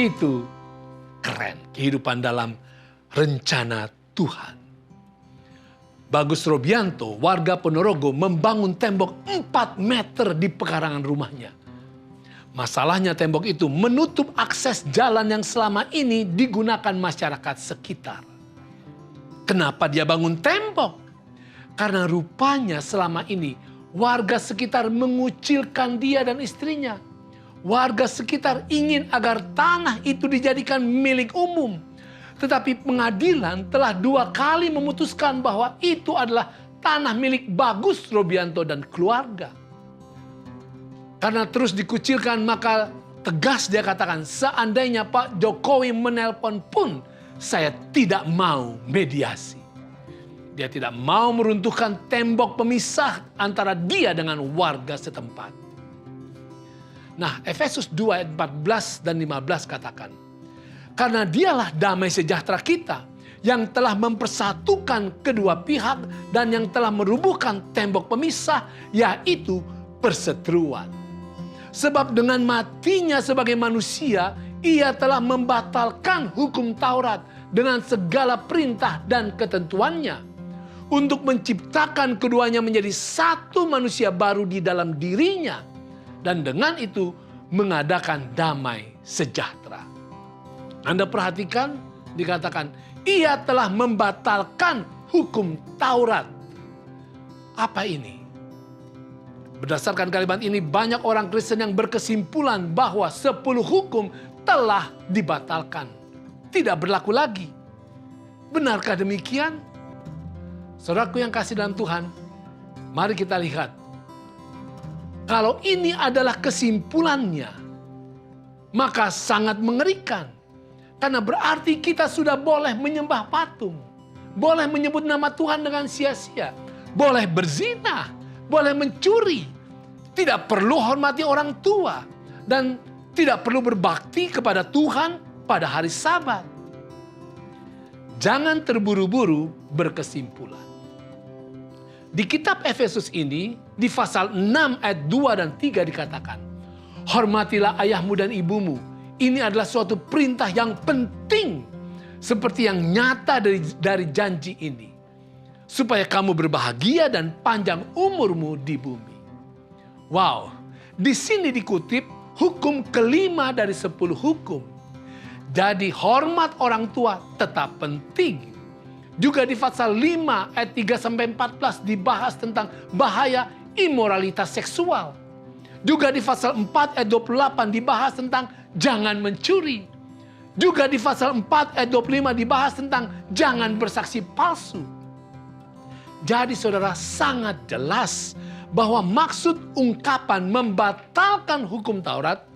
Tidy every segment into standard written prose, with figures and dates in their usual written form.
Itu keren, kehidupan dalam rencana Tuhan. Bagus Robianto, warga Ponorogo, membangun tembok 4 meter di pekarangan rumahnya. Masalahnya tembok itu menutup akses jalan yang selama ini digunakan masyarakat sekitar. Kenapa dia bangun tembok? Karena rupanya selama ini warga sekitar mengucilkan dia dan istrinya. Warga sekitar ingin agar tanah itu dijadikan milik umum. Tetapi pengadilan telah 2 kali memutuskan bahwa itu adalah tanah milik Bagus Robianto dan keluarga. Karena terus dikucilkan, maka tegas dia katakan, seandainya Pak Jokowi menelpon pun, saya tidak mau mediasi. Dia tidak mau meruntuhkan tembok pemisah antara dia dengan warga setempat. Nah, Efesus 2 ayat 14 dan 15 katakan, karena dialah damai sejahtera kita yang telah mempersatukan kedua pihak dan yang telah merubuhkan tembok pemisah, yaitu perseteruan. Sebab dengan matinya sebagai manusia, ia telah membatalkan hukum Taurat dengan segala perintah dan ketentuannya, untuk menciptakan keduanya menjadi satu manusia baru di dalam dirinya, dan dengan itu mengadakan damai sejahtera. Anda perhatikan, dikatakan, ia telah membatalkan hukum Taurat. Apa ini? Berdasarkan kalimat ini, banyak orang Kristen yang berkesimpulan bahwa 10 hukum telah dibatalkan. Tidak berlaku lagi. Benarkah demikian? Saudaraku yang kasih dalam Tuhan, mari kita lihat. Kalau ini adalah kesimpulannya, maka sangat mengerikan. Karena berarti kita sudah boleh menyembah patung. Boleh menyebut nama Tuhan dengan sia-sia. Boleh berzina. Boleh mencuri. Tidak perlu hormati orang tua. Dan tidak perlu berbakti kepada Tuhan pada hari Sabat. Jangan terburu-buru berkesimpulan. Di kitab Efesus ini, di pasal 6 ayat 2 dan 3 dikatakan, hormatilah ayahmu dan ibumu. Ini adalah suatu perintah yang penting, seperti yang nyata dari janji ini, supaya kamu berbahagia dan panjang umurmu di bumi. Wow, di sini dikutip hukum kelima dari 10 hukum. Jadi hormat orang tua tetap penting. Juga di pasal 5 ayat 3-14 dibahas tentang bahaya imoralitas seksual. Juga di pasal 4 ayat 28 dibahas tentang jangan mencuri. Juga di pasal 4 ayat 25 dibahas tentang jangan bersaksi palsu. Jadi saudara, sangat jelas bahwa maksud ungkapan membatalkan hukum Taurat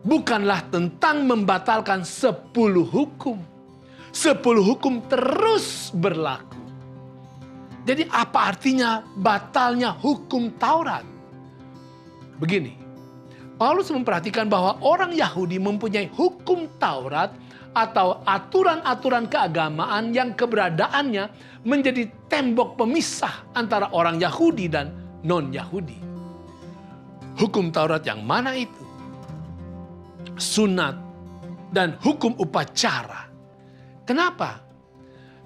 bukanlah tentang membatalkan 10 hukum. 10 hukum terus berlaku. Jadi apa artinya batalnya hukum Taurat? Begini, Paulus memperhatikan bahwa orang Yahudi mempunyai hukum Taurat atau aturan-aturan keagamaan yang keberadaannya menjadi tembok pemisah antara orang Yahudi dan non-Yahudi. Hukum Taurat yang mana itu? Sunat dan hukum upacara. Kenapa?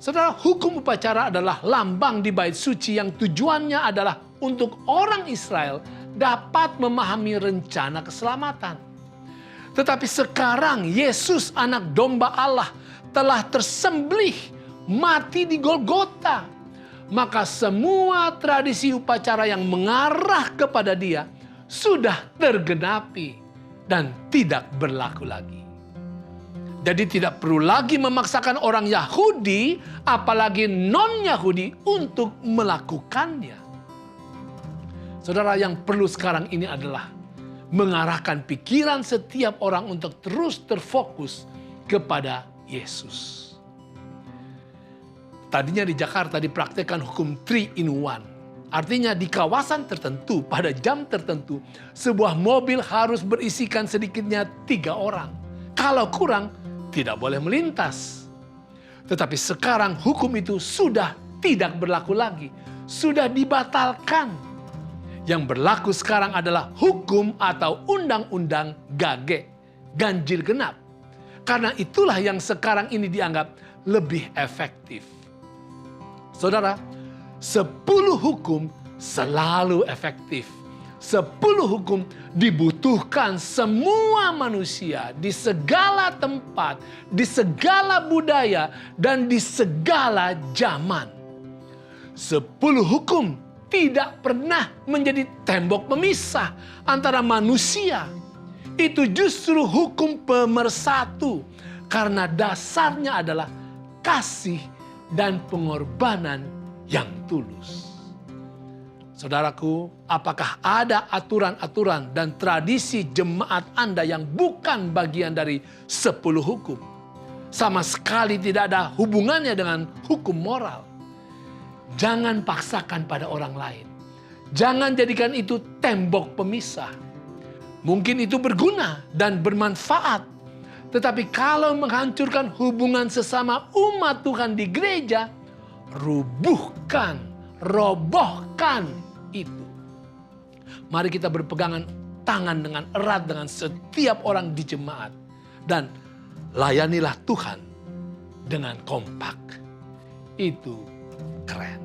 Saudara, hukum upacara adalah lambang di bait suci yang tujuannya adalah untuk orang Israel dapat memahami rencana keselamatan. Tetapi sekarang Yesus anak domba Allah telah tersembelih mati di Golgota. Maka semua tradisi upacara yang mengarah kepada dia sudah tergenapi dan tidak berlaku lagi. Jadi tidak perlu lagi memaksakan orang Yahudi, apalagi non-Yahudi untuk melakukannya. Saudara, yang perlu sekarang ini adalah mengarahkan pikiran setiap orang untuk terus terfokus kepada Yesus. Tadinya di Jakarta dipraktekkan hukum 3 in 1. Artinya di kawasan tertentu, pada jam tertentu, sebuah mobil harus berisikan sedikitnya 3 orang. Kalau kurang, tidak boleh melintas. Tetapi sekarang hukum itu sudah tidak berlaku lagi. Sudah dibatalkan. Yang berlaku sekarang adalah hukum atau undang-undang GAGE, ganjil genap. Karena itulah yang sekarang ini dianggap lebih efektif. Saudara, 10 hukum selalu efektif. 10 hukum dibutuhkan semua manusia di segala tempat, di segala budaya, dan di segala zaman. 10 hukum tidak pernah menjadi tembok pemisah antara manusia. Itu justru hukum pemersatu, karena dasarnya adalah kasih dan pengorbanan yang tulus. Saudaraku, apakah ada aturan-aturan dan tradisi jemaat Anda yang bukan bagian dari 10 hukum? Sama sekali tidak ada hubungannya dengan hukum moral. Jangan paksakan pada orang lain. Jangan jadikan itu tembok pemisah. Mungkin itu berguna dan bermanfaat. Tetapi kalau menghancurkan hubungan sesama umat Tuhan di gereja, robohkan itu. Mari kita berpegangan tangan dengan erat dengan setiap orang di jemaat. Dan layanilah Tuhan dengan kompak. Itu keren.